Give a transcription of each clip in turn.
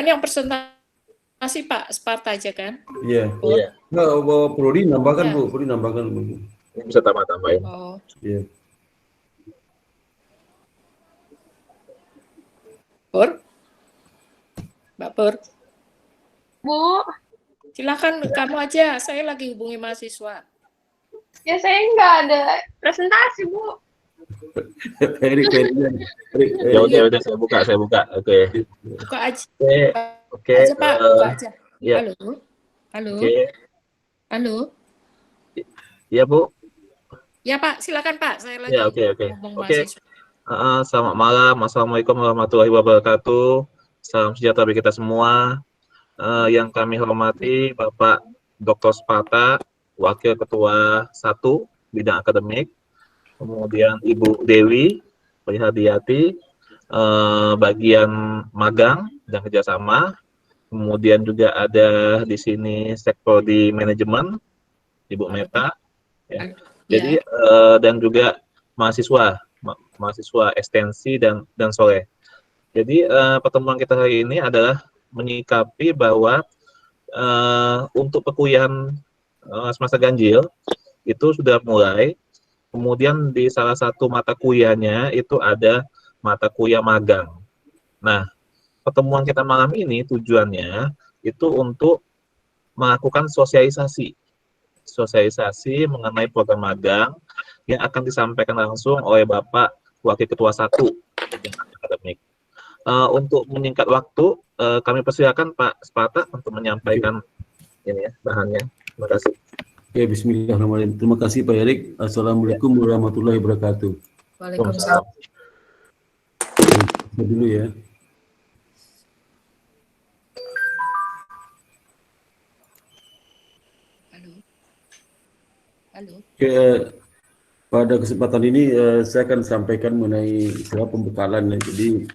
Kan yang presentasi Pak Sparta aja kan? Iya. Iya. Nggak, Prodi nambahkan Ya. Bu, Prodi nambahkan Bu. Ini bisa tambah-tambahin. Oh, Iya. Pur? Mbak Pur, Bu, silakan kamu aja. Saya lagi hubungi mahasiswa. ya saya nggak ada presentasi, Bu. Erik. Ya udah saya buka. Oke. Buka aja. Oke. Aja Pak, buka aja. Ya. Halo. Oke. Halo. Iya Bu. Ya Pak, silakan Pak. Saya lagi Ya oke. ngomong Oke. mahasiswa. Selamat malam. Assalamualaikum warahmatullahi wabarakatuh. Salam sejahtera bagi kita semua. Yang kami hormati Bapak Dr. Sparta, Wakil Ketua 1 Bidang Akademik, kemudian Ibu Dewi Prihadiyati, bagian magang dan kerjasama, kemudian juga ada di sini sektor di manajemen, Ibu Meta, ya. Jadi dan juga mahasiswa ekstensi dan sore. Jadi pertemuan kita hari ini adalah menyikapi bahwa untuk perkuliahan semester ganjil itu sudah mulai. Kemudian di salah satu mata kuliahnya itu ada mata kuliah magang. Nah, pertemuan kita malam ini tujuannya itu untuk melakukan sosialisasi mengenai program magang yang akan disampaikan langsung oleh Bapak Wakil Ketua 1 Akademik. Untuk menyingkat waktu, kami persilakan Pak Sparta untuk menyampaikan ini ya, bahannya. Terima kasih. Oke, bismillahirrahmanirrahim. Terima kasih Pak Erik. Assalamualaikum warahmatullahi wabarakatuh. Waalaikumsalam. Dulu ya. Halo. Oke, pada kesempatan ini saya akan sampaikan mengenai pembekalan. Jadi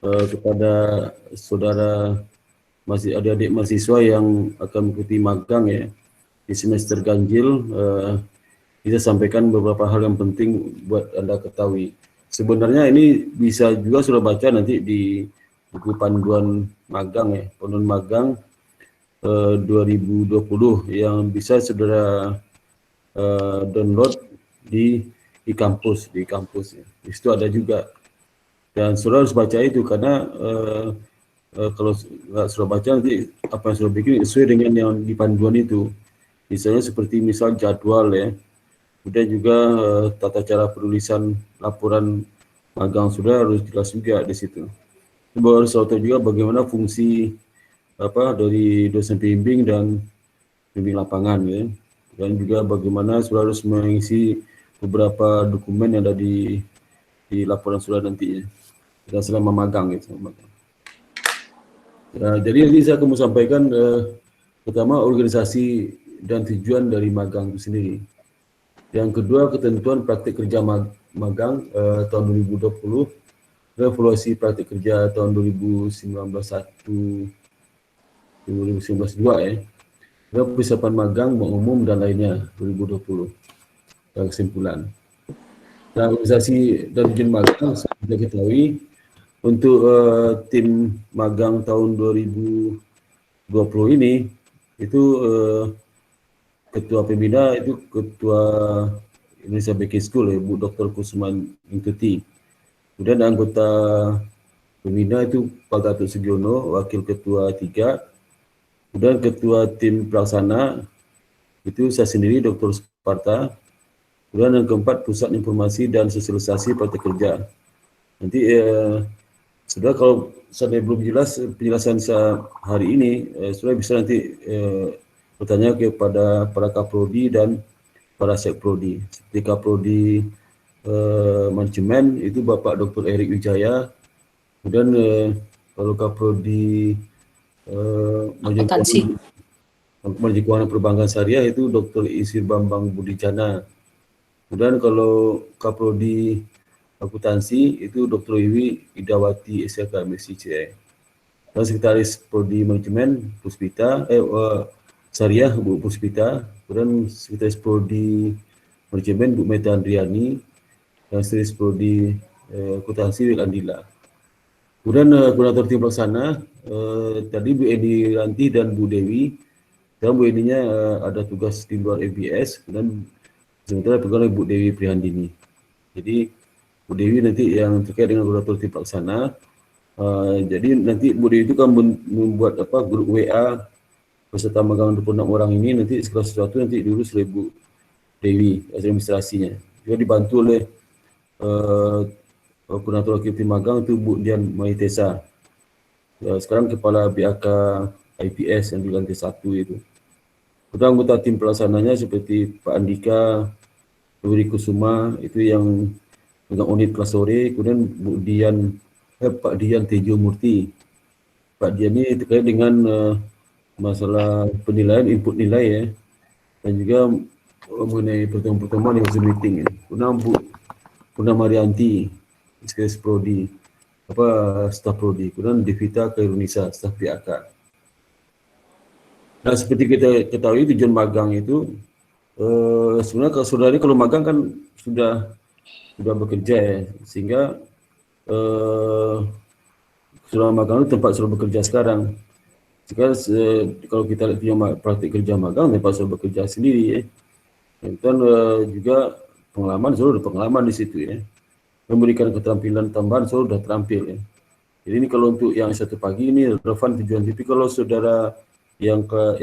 kepada saudara adik-adik mahasiswa yang akan mengikuti magang ya di semester ganjil, kita sampaikan beberapa hal yang penting buat Anda ketahui. Sebenarnya ini bisa juga sudah baca nanti di buku panduan magang ya, panduan magang 2020 yang bisa saudara download di kampus ya. Di situ ada juga. Dan saudara harus baca itu karena kalau nggak sudah baca nanti apa yang sudah bikin sesuai dengan yang di panduan itu. Misalnya seperti jadwal ya. Kemudian juga tata cara penulisan laporan magang sudah harus jelas juga di situ. Coba harus tahu juga bagaimana fungsi dari dosen pembimbing dan pembimbing lapangan ya. Dan juga bagaimana sudah harus mengisi beberapa dokumen yang ada di laporan sudah nanti ya. Dan selama magang gitu. Jadi nanti saya akan sampaikan pertama organisasi dan tujuan dari magang itu sendiri. Yang kedua ketentuan praktik kerja magang tahun 2020, evaluasi praktik kerja tahun 2019-2 ya. Persiapan magang umum dan lainnya 2020. Dan kesimpulan. Nah, organisasi dan tujuan magang kita ketahui untuk tim magang tahun 2020 ini itu ketua pembina itu ketua Indonesia Baking School ya, Bu Dr. Kusman Ingtuti. Kemudian anggota pembina itu Pak Gatot Sugiono, wakil ketua 3. Kemudian ketua tim pelaksana itu saya sendiri Dr. Sparta. Kemudian yang keempat pusat informasi dan sosialisasi praktik kerja. Nanti sudah kalau saya belum jelas penjelasan saya hari ini, sudah bisa nanti bertanya kepada para Kaprodi dan para Sekprodi. Seperti Kaprodi manajemen itu Bapak Dr. Erik Wijaya. Kemudian kalau Kaprodi manajemen keuangan perbankan syariah itu Dr. Isir Bambang Budijana. Kemudian kalau Kaprodi akuntansi itu Dr. Iwi Idawati SK MSICE. Dan sekretaris Prodi Manajemen Puspita Syariah Bu Puspita, kemudian sekretaris Prodi Manajemen Bu Meta Andriani, dan sekretaris Prodi akuntansi Wil Andila. Kemudian koordinator tim pelaksana tadi Bu Edi Ranti dan Bu Dewi. Dan Bu Edinya ada tugas di luar FBS, dan sementara pegang oleh Bu Dewi Prihandini. Jadi Bu Dewi nanti yang terkait dengan koordinator tim pelaksana. Jadi nanti Bu Dewi itu kan membuat grup WA peserta magang 26 orang ini, nanti segala sesuatu nanti diurus oleh Bu Dewi, administrasinya. Juga dibantu oleh koordinator tim magang itu Bu Dian Maitesa. Sekarang kepala BAK IPS yang di lantai 1 itu. Kemudian anggota tim pelaksananya seperti Pak Andika, Luri Kusuma, itu yang pegang unit kelas sore. Kemudian Pak Dian Tejo Murti. Pak Dian ini terkait dengan masalah penilaian, input nilai ya, dan juga mengenai pertemuan-pertemuan yang Zoom meeting ya. Kemudian Bu Puna Marianti, sekretaris Prodi, staf Prodi. Kemudian Devita Kairunisa, staf PAK. Nah, seperti kita ketahui tujuan magang itu sebenarnya kalau saudara kalau magang kan sudah bekerja ya, sehingga saudara magang itu tempat saudara bekerja sekarang. Sekarang kalau kita lihat praktik kerja magang tempat saudara bekerja sendiri ya. Dan juga pengalaman, saudara ada pengalaman di situ ya. Memberikan keterampilan tambahan, saudara sudah terampil ya. Jadi ini kalau untuk yang 1 pagi ini relevan tujuan, tapi kalau saudara yang ke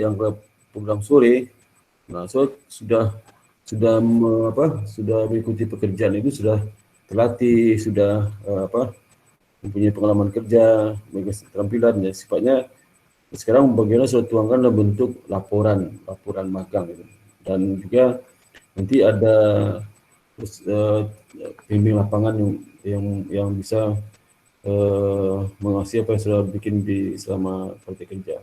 program sore, nah sudah mengikuti pekerjaan itu, sudah terlatih, sudah mempunyai pengalaman kerja, memiliki keterampilan ya, sifatnya sekarang bagaimana sudah tuangkan dalam bentuk laporan magang gitu. Dan juga nanti ada pembimbing lapangan yang bisa mengawasi apa yang sudah bikin selama praktik kerja.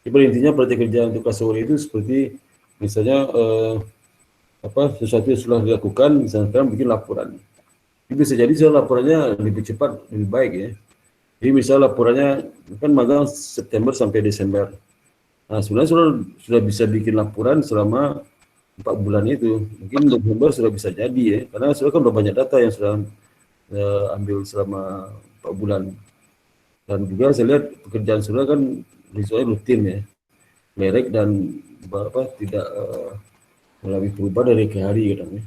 Jadi intinya praktik kerja untuk kelas sore itu seperti misalnya sesuatu yang sudah dilakukan, misalnya sekarang bikin laporan. Ini bisa jadi laporannya lebih cepat, lebih baik ya. Jadi misalnya laporannya kan magang September sampai Desember. Nah sebenarnya sudah bisa bikin laporan selama 4 bulan itu. Mungkin November sudah bisa jadi ya, karena sudah kan udah banyak data yang sudah ambil selama 4 bulan. Dan juga saya lihat pekerjaan saudara kan visualnya rutin ya, merek dan tidak melalui perubahan dari ke hari kadang ya.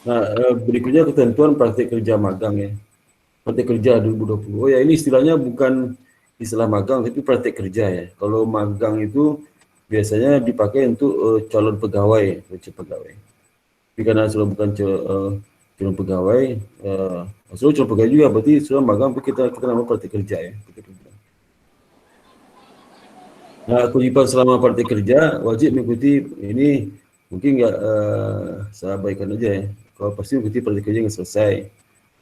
Nah berikutnya ketentuan praktik kerja magang ya, praktik kerja 2020. Oh ya, ini istilahnya bukan istilah magang tapi praktik kerja ya. Kalau magang itu biasanya dipakai untuk calon pegawai, Tapi karena sudah bukan calon pegawai, calon pegawai juga berarti sudah magang, kita nama praktik kerja ya. Nah, kewajiban selama praktik kerja wajib mengikuti ini, mungkin nggak saya abaikan aja ya. Kalau pasti mengikuti praktik kerja yang selesai,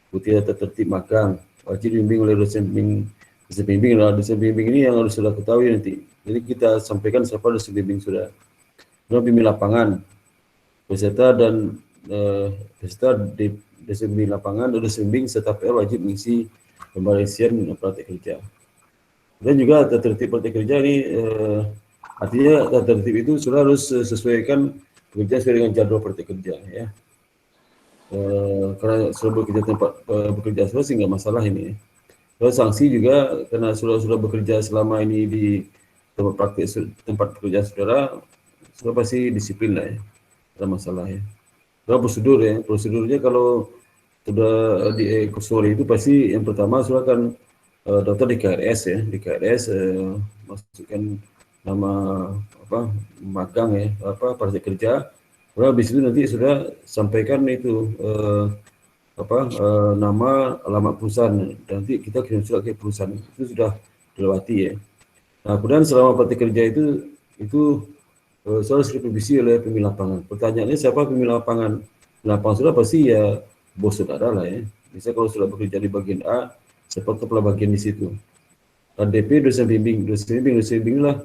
ikuti tata tertib magang, wajib dibimbing oleh dosen bimbing. Dosen bimbing ini yang harus sudah ketahui nanti. Jadi kita sampaikan siapa dosen bimbing sudah. Bimbing lapangan, peserta dan dosen bimbing lapangan, dosen bimbing serta PL wajib mengisi pemberisian praktik kerja. Dan juga tata tertib praktik kerja ini artinya tata tertib itu sudah harus sesuaikan bekerja sesuai dengan jadwal praktik kerja ya. Karena sudah bekerja tempat bekerja sih nggak masalah ini ya. Terus sanksi juga karena sudah bekerja selama ini di tempat bekerja saudara, sudah pasti disiplin lah ya, ada masalah ya. Ada prosedur ya, prosedurnya kalau sudah di sore itu pasti yang pertama sudah akan daftar di KRS ya, masukkan nama magang ya, praktik kerja. Lalu habis itu nanti sudah sampaikan itu nama, alamat perusahaan, nanti kita kirim surat ke perusahaan, itu sudah dilewati ya. Nah kemudian selama praktik kerja itu harus direvisi oleh pemimpin lapangan. Pertanyaannya siapa pemimpin lapangan? Lapangan sudah pasti ya bos saudara lah ya. Misalnya kalau sudah bekerja di bagian A, siapa kepala bagian di situ. DP dosen bimbing lah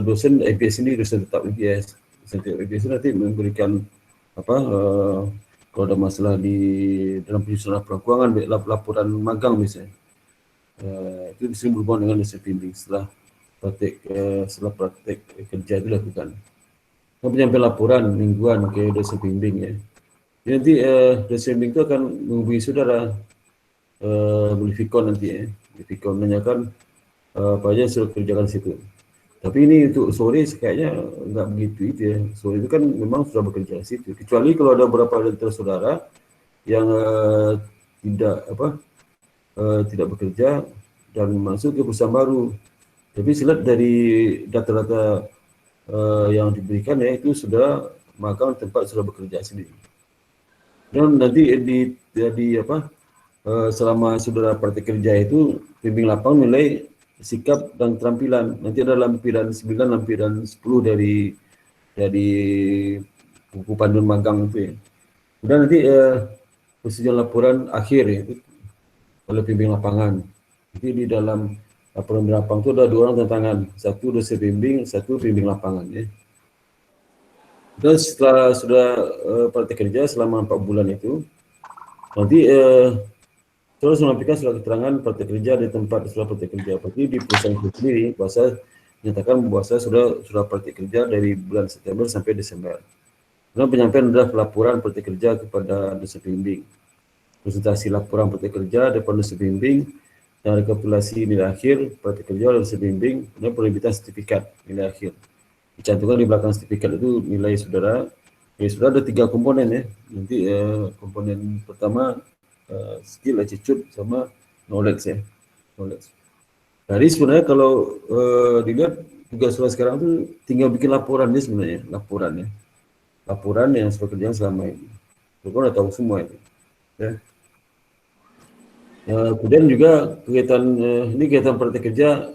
dosen IPS ini, dosen tetap IPS. Dosen tetap IPS nanti memberikan kalau ada masalah di dalam penyusunan laporan keuangan, laporan magang misalnya. Itu bisa berhubungan dengan dosen bimbing setelah praktek kerja itu dilakukan. Dan penyampaian laporan mingguan ke dosen bimbing ya. Jadi nanti dosen bimbing itu akan menghubungi saudara Belifikon nanti Belifikon menanyakan apa aja yang sudah kerjakan situ. Tapi ini untuk sore kayaknya nggak begitu itu ya. Sore itu kan memang sudah bekerja di situ. Kecuali kalau ada beberapa dari saudara yang tidak bekerja dan masuk ke perusahaan baru. Tapi silat dari data-data yang diberikan ya itu sudah magang tempat sudah bekerja sendiri. Dan nanti selama saudara praktek kerja itu bimbing lapangan nilai sikap dan keterampilan. Nanti ada lampiran 9, lampiran 10 dari buku panduan magang itu ya. Kemudian nanti persetujuan laporan akhir ya, itu oleh bimbing lapangan. Jadi di dalam laporan bimbing lapangan itu ada 2 orang tantangan, 1 dosen bimbing, 1 bimbing lapangan ya. Dan setelah sudah praktek kerja selama 4 bulan itu, nanti terus menyampaikan surat keterangan praktek kerja di tempat sudah praktek kerja. Berarti di perusahaan itu sendiri, bahasa menyatakan bahwa saya sudah praktek kerja dari bulan September sampai Desember. Kemudian penyampaian adalah pelaporan praktek kerja kepada dosen bimbing. Presentasi laporan praktek kerja depan dosen bimbing dan rekapitulasi nilai akhir praktek kerja oleh dosen bimbing, kemudian penerbitan sertifikat nilai akhir. Dicantumkan di belakang sertifikat itu nilai saudara. Nilai saudara ada 3 komponen ya. Nanti komponen pertama skill, attitude, sama knowledge ya. Knowledge. Jadi sebenarnya kalau dilihat tugas saudara sekarang itu tinggal bikin laporan dia sebenarnya, laporan ya. Laporan yang sudah kerjaan selama ini. Saudara udah tahu semua itu. Ya. Kemudian juga kegiatan ini kegiatan praktek kerja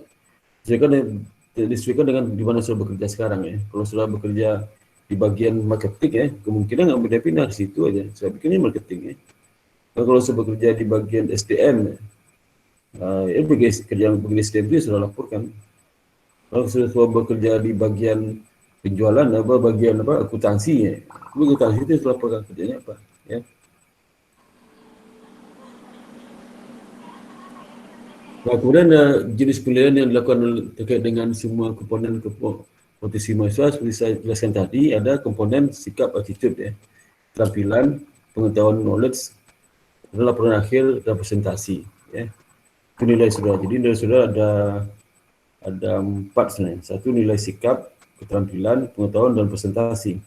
disesuaikan dengan di mana sudah bekerja sekarang ya. Kalau sudah bekerja di bagian marketing ya, kemungkinan nggak pindah-pindah ke situ aja. Saya bikinnya marketing ya. Nah, kalau sudah bekerja di bagian SDM, kerjaan bagian SDM itu sudah laporkan. Kalau sudah bekerja di bagian penjualan, bagian akuntansi ya, akuntansi itu sudah laporkan kerjanya apa ya. Nah, kemudian jenis penilaian yang dilakukan terkait dengan semua komponen potensi mahasiswa seperti saya jelaskan tadi, ada komponen sikap, attitude ya, keterampilan, pengetahuan, knowledge, dan laporan akhir dan presentasi ya. Itu nilai saudara. Jadi nilai saudara ada 4 sebenarnya. 1 nilai sikap, keterampilan, pengetahuan, dan presentasi.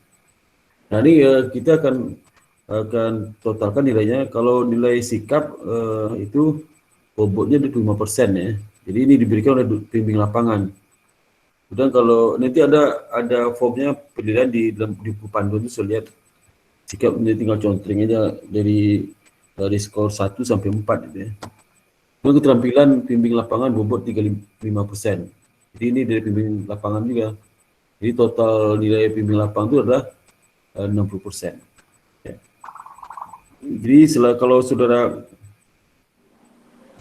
Nah ini kita akan totalkan nilainya. Kalau nilai sikap itu bobotnya 25% ya. Jadi ini diberikan oleh bimbing lapangan. Kemudian kalau nanti ada formnya penilaian di buku panduan itu saya lihat sikap ini tinggal contring aja dari skor 1 sampai 4 gitu ya. Kemudian keterampilan bimbing lapangan bobot 35%. Jadi ini dari bimbing lapangan juga. Jadi total nilai bimbing lapangan itu adalah 60%. Ya. Jadi kalau saudara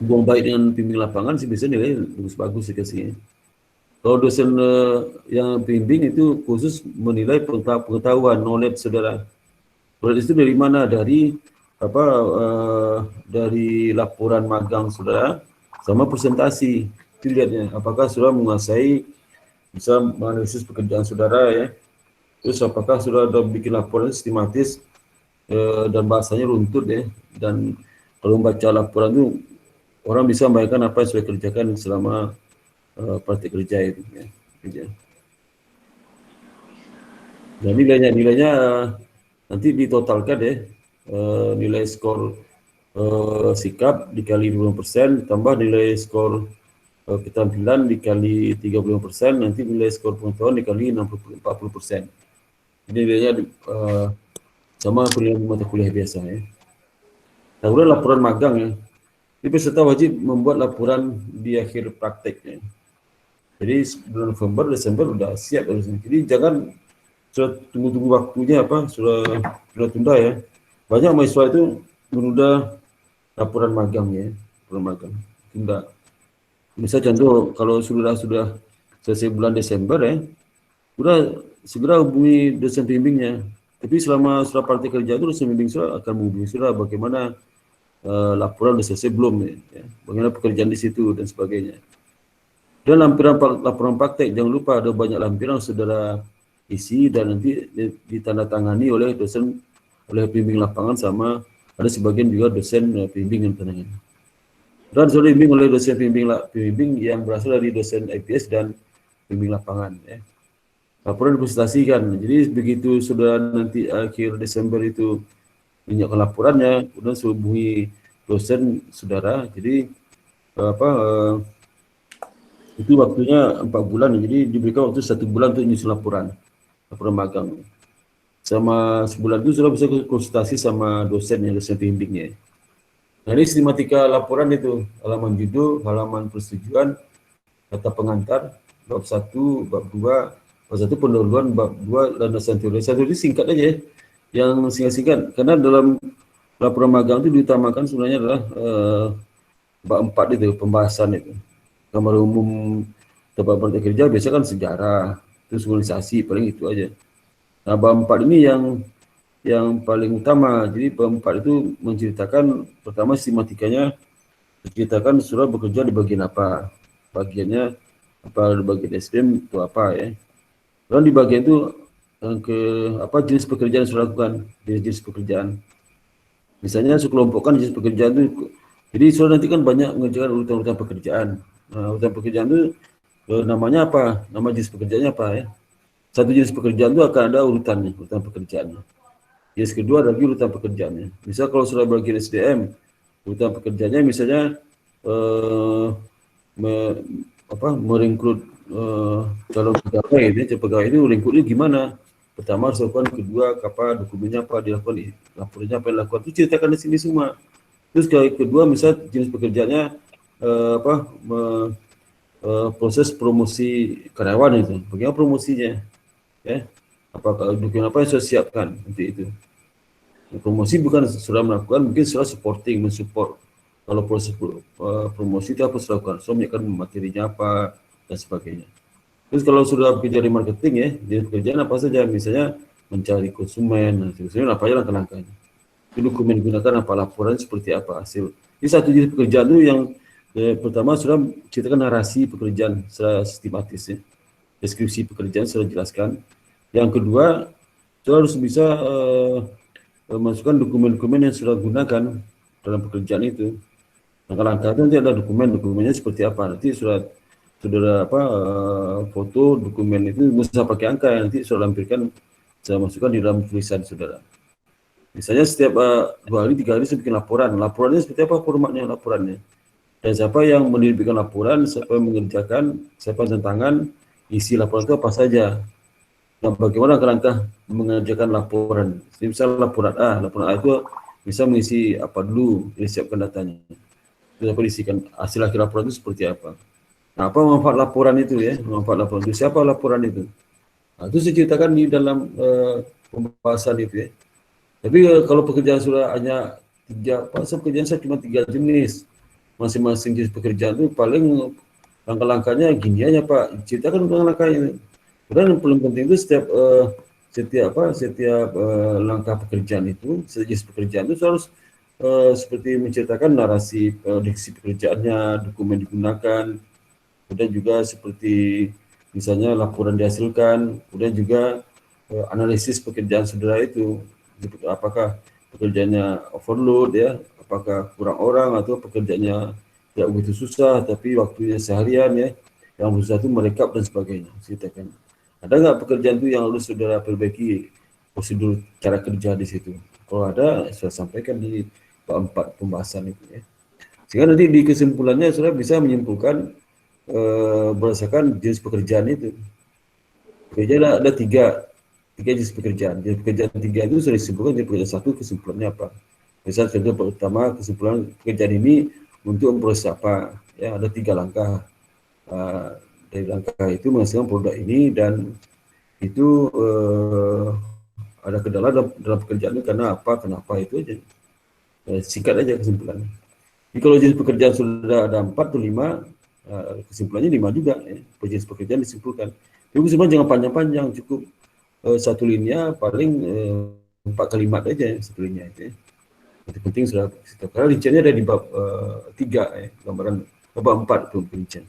hubungan baik dengan bimbing lapangan sih biasanya nilai bagus dikasih. Kalau dosen yang bimbing itu khusus menilai pengetahuan, knowledge saudara. Knowledge itu dari mana? Dari laporan magang saudara sama presentasi. Itu lihatnya apakah saudara menguasai bisa menganalisis pekerjaan saudara ya. Terus apakah saudara sudah bikin laporan sistematis dan bahasanya runtut ya. Dan kalau membaca laporan itu orang bisa membayangkan apa yang sudah kerjakan selama praktik kerja itu ya. Dan nilainya nanti ditotalkan ya, nilai skor sikap dikali 20% tambah nilai skor keterampilan dikali 35%, nanti nilai skor pengetahuan dikali 40%. Jadi nilainya sama penilaian mata kuliah biasa ya. Nah, kemudian laporan magang ya. Jadi peserta wajib membuat laporan di akhir prakteknya. Jadi bulan November, Desember udah siap. Jadi jangan sudah tunggu waktunya sudah tunda ya. Banyak mahasiswa itu menunda laporan magang ya, laporan magang tunda. Misal contoh kalau sudah selesai bulan Desember ya, sudah segera hubungi dosen bimbingnya. Tapi selama sudah praktek kerja itu dosen bimbing sudah akan menghubungi sudah bagaimana laporan sudah selesai belum ya, bagaimana pekerjaan di situ dan sebagainya. Dan laporan praktek jangan lupa ada banyak lampiran saudara isi dan nanti ditandatangani oleh dosen, oleh bimbing lapangan sama ada sebagian juga dosen bimbing yang tandangin. dan sudah dibimbing oleh dosen pembimbing yang berasal dari dosen IPS dan pembimbing lapangan. Ya. Laporan dipresentasikan. Jadi begitu sudah nanti akhir Desember itu menyiapkan laporannya, kemudian sudah hubungi dosen saudara. Jadi itu waktunya 4 bulan. Jadi diberikan waktu 1 bulan untuk menyusun laporan magang. Sama sebulan itu sudah bisa konsultasi sama dosen pembimbingnya. Nah ini sistematika laporan itu, halaman judul, halaman persetujuan, kata pengantar, bab 1, bab 2, bab 1 pendahuluan, bab 2 landasan teori. Satu ini singkat aja ya, yang singkat-singkat, karena dalam laporan magang itu diutamakan sebenarnya adalah bab 4 itu, pembahasan itu. Gambar umum tempat praktek kerja biasa kan sejarah, terus organisasi, paling itu aja. Nah bab 4 ini yang paling utama. Jadi bab 4 itu menceritakan pertama sistematikanya, menceritakan saudara bekerja di bagian apa, bagiannya apa, di bagian SPM itu apa ya. Dan di bagian itu ke apa jenis pekerjaan yang saudara lakukan, jenis pekerjaan. Misalnya sekelompokkan jenis pekerjaan itu. Jadi saudara nanti kan banyak mengerjakan urutan-urutan pekerjaan. Nah, urutan pekerjaan itu namanya apa? Nama jenis pekerjaannya apa ya? Satu jenis pekerjaan itu akan ada urutannya, urutan pekerjaannya. Jenis kedua lagi urutan pekerjaannya. Misal kalau sudah bagian SDM, urutan pekerjaannya misalnya merekrut calon pegawai, gitu. Pegawai itu rekrutnya gimana? Pertama harus lakukan, kedua apa, dokumennya apa, dilakukan, laporannya apa yang dilakukan, itu ceritakan di sini semua. Terus kedua misal jenis pekerjaannya proses promosi karyawan itu, bagaimana promosinya, ya? Apakah dokumen apa yang sudah siapkan untuk itu? Promosi bukan sudah melakukan, mungkin sudah supporting, mensupport. Kalau proses promosi itu apa sudah lakukan? So, menyiapkan materinya apa dan sebagainya. Terus kalau sudah bekerja di marketing ya, jenis pekerjaan apa saja, misalnya mencari konsumen, apa aja langkah-langkahnya. Itu dokumen digunakan apa, laporan seperti apa hasil. Ini satu jenis pekerjaan itu yang pertama sudah ceritakan narasi pekerjaan secara sistematis ya. Deskripsi pekerjaan sudah jelaskan. Yang kedua, sudah harus bisa masukkan dokumen-dokumen yang sudah gunakan dalam pekerjaan itu. Langkah-langkah itu nanti ada dokumennya seperti apa. Nanti saudara foto dokumen itu bisa pakai angka yang nanti sudah lampirkan, saya masukkan di dalam tulisan saudara. Misalnya setiap 2 hari, 3 hari saya bikin laporan. Laporannya seperti apa formatnya laporannya? Dan siapa yang menerbitkan laporan, siapa yang mengerjakan, siapa yang tantangan, isi laporan itu apa saja. Nah, bagaimana langkah mengerjakan laporan? Jadi misal laporan A itu bisa mengisi apa dulu, disiapkan datanya. Terus apa diisikan, hasil akhir laporan itu seperti apa. Nah, apa manfaat laporan itu ya? Manfaat laporan itu, siapa laporan itu? Nah, itu saya ceritakan di dalam pembahasan itu ya. Tapi kalau pekerjaan sudah hanya 3, pekerjaan saya cuma 3 jenis. Masing-masing jenis pekerjaan itu paling langkah-langkahnya gini aja Pak, ceritakan langkah-langkahnya. Dan yang paling penting itu setiap langkah pekerjaan itu, setiap jenis pekerjaan itu harus seperti menceritakan narasi diksi pekerjaannya, dokumen digunakan, kemudian juga seperti misalnya laporan dihasilkan, kemudian juga analisis pekerjaan saudara itu, apakah pekerjaannya overload ya, apakah kurang orang atau pekerjaannya tidak begitu susah tapi waktunya seharian ya, yang susah itu merekap dan sebagainya. Ceritakan. Ada nggak pekerjaan itu yang harus saudara perbaiki prosedur cara kerja di situ? Kalau ada, saya sampaikan di bab 4 pembahasan itu ya. Sehingga nanti di kesimpulannya saudara bisa menyimpulkan berdasarkan jenis pekerjaan itu. Pekerjaan ada 3 jenis pekerjaan. Jenis pekerjaan 3 itu sudah disimpulkan jadi pekerjaan 1 kesimpulannya apa. Misal contoh pertama kesimpulan pekerjaan ini untuk proses apa. Ya ada 3 langkah. Dari langkah itu menghasilkan produk ini dan itu ada kendala dalam pekerjaan itu karena apa, kenapa itu aja. Singkat aja kesimpulannya. Jadi kalau jenis pekerjaan sudah ada 4 atau 5, kesimpulannya 5 juga ya. Jenis pekerjaan disimpulkan. Tapi kesimpulan jangan panjang-panjang, cukup 1 linia paling 4 kalimat aja ya, 1 linia itu ya. Yang penting sudah karena rinciannya ada di bab 3 ya, gambaran bab 4 itu rincian.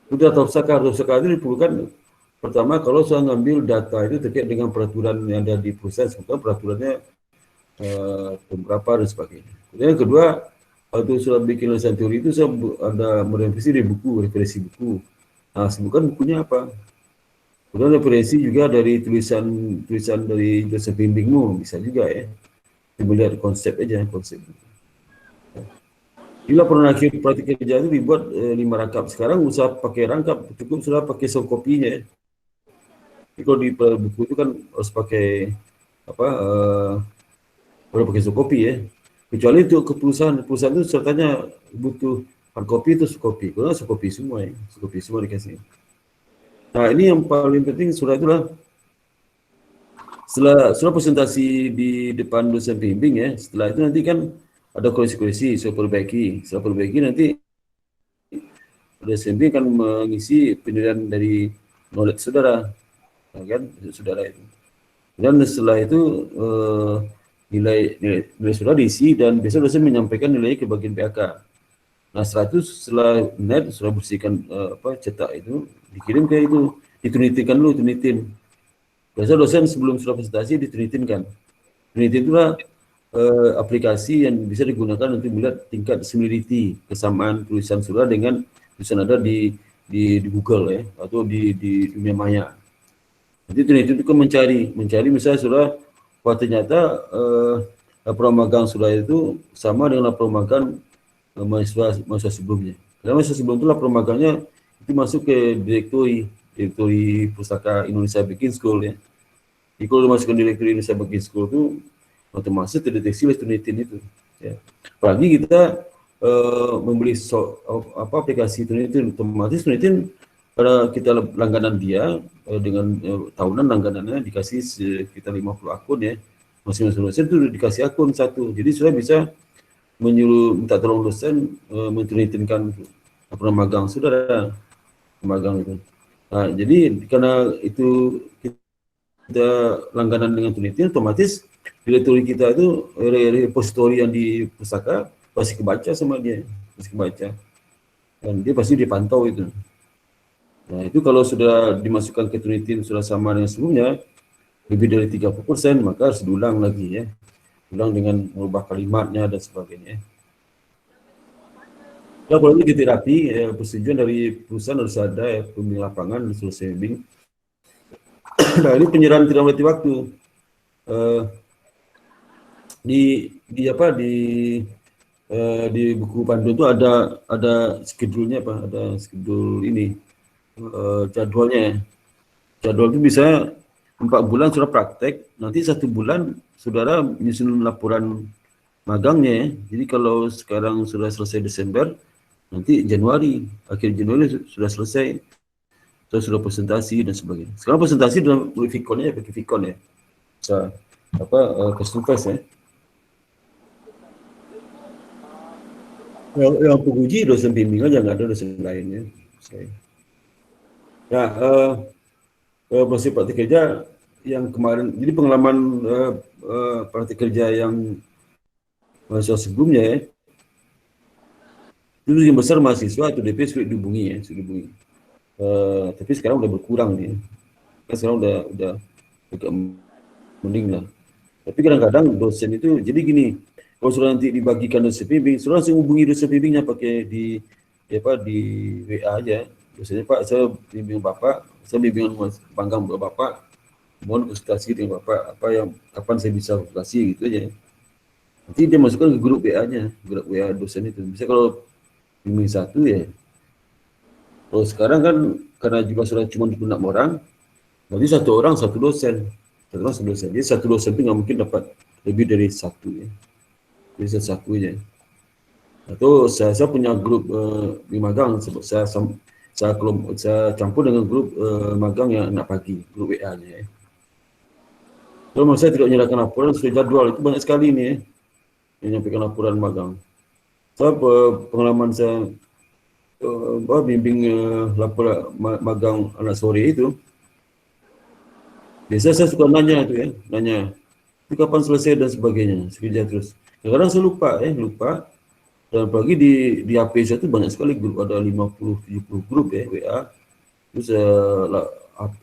Itu data usaha itu diperlukan pertama kalau saya ngambil data itu terkait dengan peraturan yang ada di perusahaan, sementara peraturannya berapa dan sebagainya. Kemudian yang kedua waktu sudah bikin lisan teori itu saya ada merevisi dari buku, referensi buku. Nah, sebutkan bukunya apa. Kemudian referensi juga dari tulisan dari Joseph Bimbingmu, bisa juga ya. Melihat konsep aja, konsep. Bila praktik kerja itu dibuat 5 rangkap. Sekarang usah pakai rangkap, cukup sudah pakai soft copy-nya ya. Jadi kalau di buku itu kan harus pakai apa? Udah pakai soft copy ya. Kecuali untuk ke perusahaan itu sertanya butuh hard copy itu soft copy. Kalau soft copy semua ya, soft copy semua dikasih. Nah ini yang paling penting sudah itulah. Setelah presentasi di depan dosen pembimbing ya, setelah itu nanti kan ada koreksi-koreksi, saya perbaiki. Setelah perbaiki nanti dosen pembimbing akan mengisi penilaian dari knowledge saudara, kan saudara itu. Dan setelah itu nilai saudara diisi dan biasa dosen menyampaikan nilai ke bagian PAK. Nah setelah itu setelah net sudah bersihkan cetak itu dikirim ke itu, ditunitinkan dulu, tunitin. Biasa dosen sebelum sudah presentasi ditunitin kan. Tunitin itulah aplikasi yang bisa digunakan untuk melihat tingkat similarity, kesamaan tulisan saudara dengan tulisan ada di Google ya, atau di dunia maya. Nanti tunitin itu kan mencari misalnya saudara, wah ternyata laporan magang saudara itu sama dengan laporan magang mahasiswa sebelumnya. Karena mahasiswa sebelum itu laporan magangnya itu masuk ke direktori Pustaka Indonesia Baking School ya. Jadi kalau dimasukkan direktori Indonesia Baking School itu otomatis terdeteksi oleh Tunitin itu. Ya. Apalagi kita membeli aplikasi Tunitin, otomatis Tunitin pada kita langganan dia dengan tahunan langganannya dikasih sekitar 50 akun ya. Masing-masing dosen itu dikasih akun satu. Jadi sudah bisa menyuruh minta tolong dosen mentunitinkan laporan magang saudara, magang itu. Nah, jadi karena itu kita langganan dengan Tunitin, otomatis direktori kita itu repositori yang di pustaka pasti kebaca sama dia, pasti kebaca, dan dia pasti dipantau itu. Nah itu kalau sudah dimasukkan ke Tunitin sudah sama dengan sebelumnya lebih dari 30%, maka harus diulang lagi ya, ulang dengan merubah kalimatnya dan sebagainya. Ya, kalau ini terapi, persetujuan dari perusahaan harus ada ya, pembimbing lapangan selesai bimbing. Nah ini penyerahan tidak memiliki waktu. Di buku panduan itu ada schedule-nya apa? Ada schedule ini jadwalnya. Jadwal itu bisa 4 bulan sudah praktek, nanti 1 bulan saudara menyusun laporan magangnya ya. Jadi kalau sekarang sudah selesai Desember, nanti Januari, akhir Januari sudah selesai, terus sudah presentasi dan sebagainya. Sekarang presentasi dalam Vicon ya, pakai Vicon ya, custom fest ya. Yang penguji dosen bimbing aja, nggak ada dosen lainnya. Ya, masih praktik kerja yang kemarin, jadi pengalaman praktik kerja yang mahasiswa sebelumnya ya. Dulu yang besar mahasiswa atau DP sudah dihubungi ya, tapi sekarang udah berkurang nih. Sekarang udah agak mending lah. Tapi kadang-kadang dosen itu, jadi gini, kalau sudah nanti dibagikan dosen bimbing, sudah langsung hubungi dosen bimbingnya pakai di WA aja. Dosennya, Pak, saya bimbing Bapak, saya bimbingan panggang buat Bapak, mohon konsultasi dengan Bapak, kapan saya bisa konsultasi gitu aja. Nanti dia masukkan ke grup WA-nya, grup WA dosen itu. Bisa kalau bimbing satu ya. Kalau sekarang kan karena juga sudah cuma 26 orang, berarti 1 orang 1 dosen. 1 orang 1 dosen. Jadi 1 dosen itu nggak mungkin dapat lebih dari 1 ya. Jadi satunya. Atau saya punya grup di magang, saya campur dengan grup magang yang anak pagi, grup WA-nya ya. Kalau saya tidak menyerahkan laporan sesuai jadwal, itu banyak sekali nih ya, yang menyampaikan laporan magang. Saya pengalaman saya bimbing laporan magang anak sore itu, biasa saya suka nanya itu itu kapan selesai dan sebagainya, sekerja terus. Kadang-kadang saya lupa. Dan apalagi di HP saya itu banyak sekali grup, ada 50-70 grup ya WA. Terus HP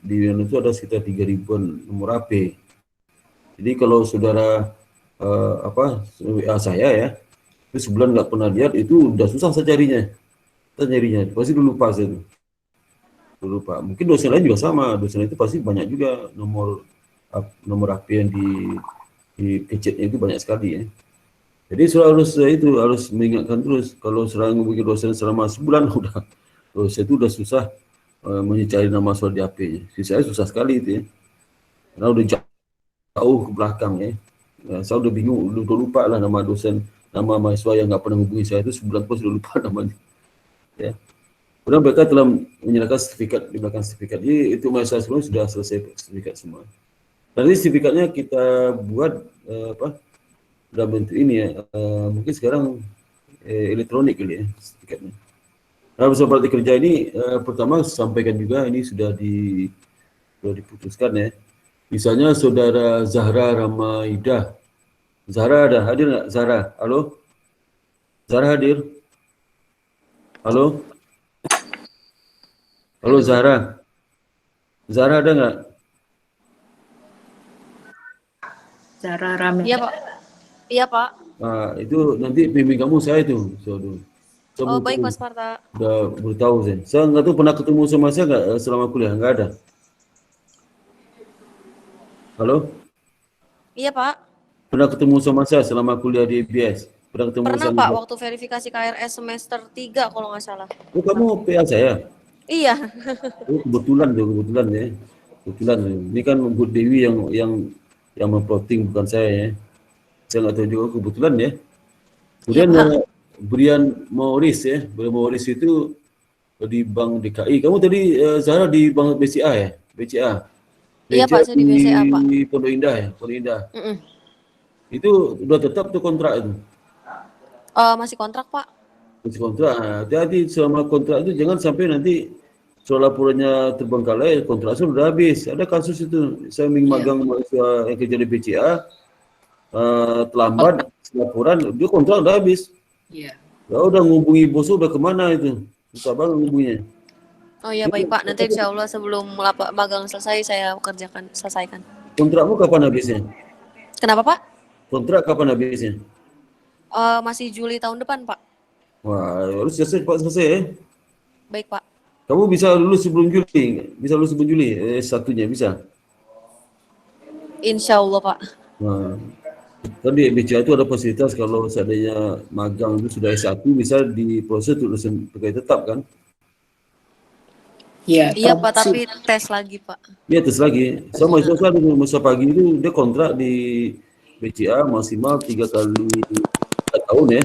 di itu ada sekitar 3.000-an nomor HP. Jadi kalau saudara WA saya ya, Terus sebulan nggak pernah lihat, itu udah susah saya carinya. Saya nyarinya, pasti dulu lupa saya itu. Dulu lupa. Mungkin dosen lain juga sama, dosen itu pasti banyak juga nomor HP yang di gadgetnya itu banyak sekali ya. Jadi harus mengingatkan terus. Kalau serang hubungi dosen selama sebulan udah dosen itu udah susah mencari nama soal di HP-nya. Saya susah sekali itu ya. Karena udah jauh ke belakang ya. Saya udah bingung, udah lupa lah nama dosen, nama mahasiswa yang nggak pernah hubungi saya itu sebulan pun sudah lupa namanya. Ya. Kemudian mereka telah menyerahkan sertifikat di belakang sertifikat. Jadi itu mahasiswa sebelumnya sudah selesai sertifikat semua. Nanti sertifikatnya kita buat dalam bentuk ini ya, mungkin sekarang elektronik kali ya sertifikatnya. Nah, bersama praktik kerja ini pertama sampaikan juga ini sudah diputuskan ya. Misalnya saudara Zahra Ramaidah. Zahra ada hadir nggak? Zahra, halo? Zahra hadir? Halo? Halo Zahra? Zahra ada nggak? Zahra Rame. Iya Pak. Iya Pak. Nah, itu nanti bimbing kamu saya itu. Oh baik Mas Marta. Udah bertahu saya. Saya nggak tahu pernah ketemu sama saya nggak selama kuliah? Nggak ada. Halo? Iya Pak. Pernah ketemu sama saya selama kuliah di IBS? Pernah Pak, waktu verifikasi KRS semester 3 kalau nggak salah. Oh, kamu PA saya? Iya. Oh, kebetulan ya. Kebetulan. Ini kan Bu Dewi yang memplotting bukan saya ya. Saya nggak tahu juga kebetulan ya. Kemudian Brian Morris ya. Brian Morris itu di Bank DKI. Kamu tadi Zahra di Bank BCA ya? BCA. Iya Pak, saya di BCA Pak. Di Pondok Indah ya? Pondok Indah. Itu udah tetap tuh kontrak itu? Masih kontrak Pak. Masih kontrak. Nah, hati-hati selama kontrak itu jangan sampai nanti soal laporannya terbengkalai, kontrak sudah habis. Ada kasus itu. Saya magang mahasiswa yang kerja di BCA, terlambat laporan, dia kontrak udah habis. Iya. Ya udah ngubungi bos udah kemana itu? Susah banget ngubungnya. Oh iya baik Pak, nanti insya Allah sebelum magang selesai saya selesaikan. Kontrakmu kapan habisnya? Kenapa Pak? Kontrak kapan habisnya? Masih Juli tahun depan Pak. Wah, harus selesai ya. Baik Pak. Kamu bisa lulus sebelum Juli? Bisa lulus sebelum Juli? Satunya bisa? Insya Allah Pak. Nah, kan di BCA itu ada fasilitas kalau seandainya magang itu sudah S1 bisa diproses untuk lulusan pegawai tetap kan? Iya Pak, tapi tes lagi Pak. Iya tes lagi. Sama itu kan masa pagi itu dia kontrak di BCA maksimal 3 tahun ya.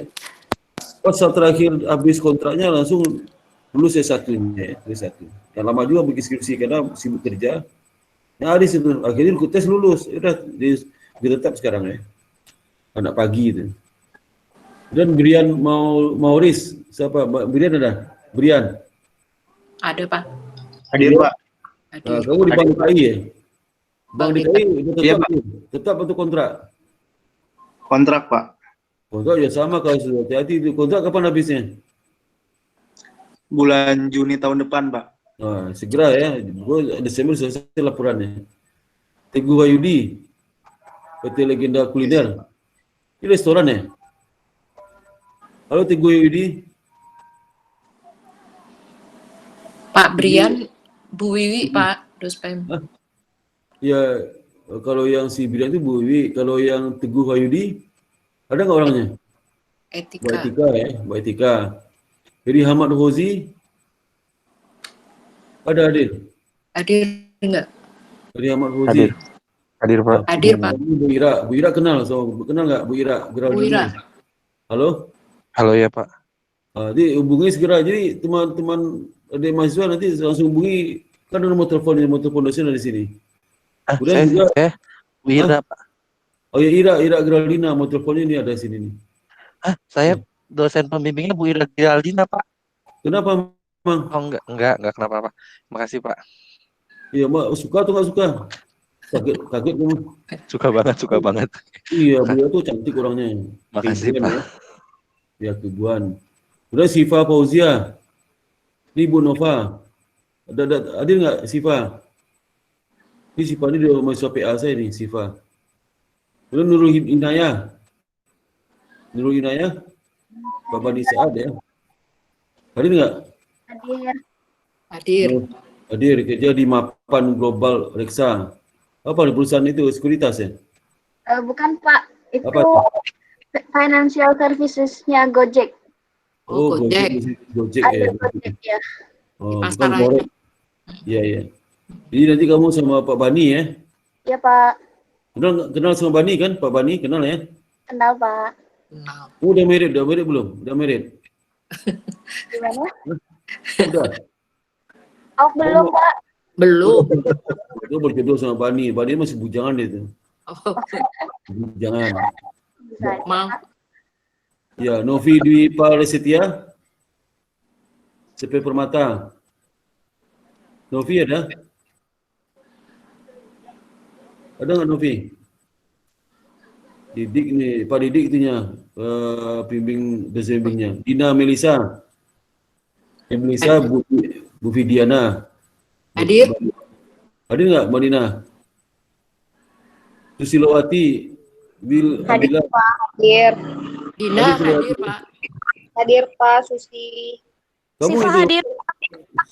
Pas saat terakhir habis kontraknya langsung lulus S1-nya, S1. Yang lama juga bikin skripsi karena sibuk kerja. Ya di situ akhirnya ikut tes lulus. Udah ditetap sekarang ya. Anak pagi itu. Dan Brian Mauris, siapa? Brian ada? Brian. Ada Pak. Hadir Pak. Nah, kamu di Bank DKI ya? Bank DKI tetap untuk kontrak. Kontrak Pak. Kontrak ya sama kalau sudah hati-hati itu. Kontrak kapan habisnya? Bulan Juni tahun depan Pak. Nah, segera ya. Gue Desember selesai laporannya. Teguh Wahyudi, PT Legenda Kuliner. Ini restoran ya? Halo Teguh Wahyudi. Pak Brian, Bu Wiwi, Pak Dospem. Ya, kalau yang si Brian itu Bu Wiwi. Kalau yang Teguh Wahyudi, ada nggak orangnya? Etika. Mbak Etika ya, Mbak Etika. Jadi Hamad Hozi, ada hadir? Hadir enggak? Dari Hamad Hozi. Hadir Pak. Hadir Pak. Bu Ira kenal, kenal nggak Bu Ira? Bu Ira. Halo? Halo ya Pak. Jadi hubungi segera. Jadi teman-teman adik mahasiswa nanti langsung hubungi, kan ada nomor telepon dosen dari sini. Kemudian juga Bu Ira Pak. Oh ya Ira Geraldina, nomor teleponnya ini ada di sini nih. Saya dosen pembimbingnya Bu Ira Geraldina Pak. Kenapa, Mang? Oh enggak kenapa Pak. Makasih Pak. Iya, Mak, suka atau nggak suka? Kaget kamu. Suka banget. Iya, beliau tuh cantik orangnya. Makasih Kebuan, Pak. Ya, kebuan. Kemudian Siva Fauzia. Ini Bu Nova. Ada nggak Siva? Ini Siva ini dia mahasiswa PA saya nih, Siva. Kemudian Nurul Inayah. Pak Bani Saad ya. Hadir nggak? Hadir. Hadir. Hadir, kerja di Mapan Global Reksa. Apa di perusahaan itu? Sekuritas ya? Bukan Pak, itu Apa tuh? financial services-nya Gojek. Oh, Gojek. Gojek Ada ya. Gojek ya. Oh, Di bukan pasaran. Forex. Iya, iya. Jadi nanti kamu sama Pak Bani ya. Iya Pak, Kenal sama Bani kan? Pak Bani kenal ya? kenal Pak. Kenal. Udah married belum? Udah married? Gimana? Udah. Oh belum Pak. Belum. Itu berjodoh sama Bani. Bani masih bujangan dia tuh. Oh, Bujangan. Bisa. Mang. Ya, Novi Dwi Palsetia. CP Permata. Novi ada? Ada nggak Novi? Didik nih, Pak Didik itunya, bimbing dosen bimbingnya. Dina Melisa. Melisa Bu Vidiana. Hadir. Hadir nggak Mbak Dina? Susilowati, Wil Hadir Abila. Pak, hadir. Dina hadir, Pak. Hadir Pak, Susi. Kamu Siva itu hadir.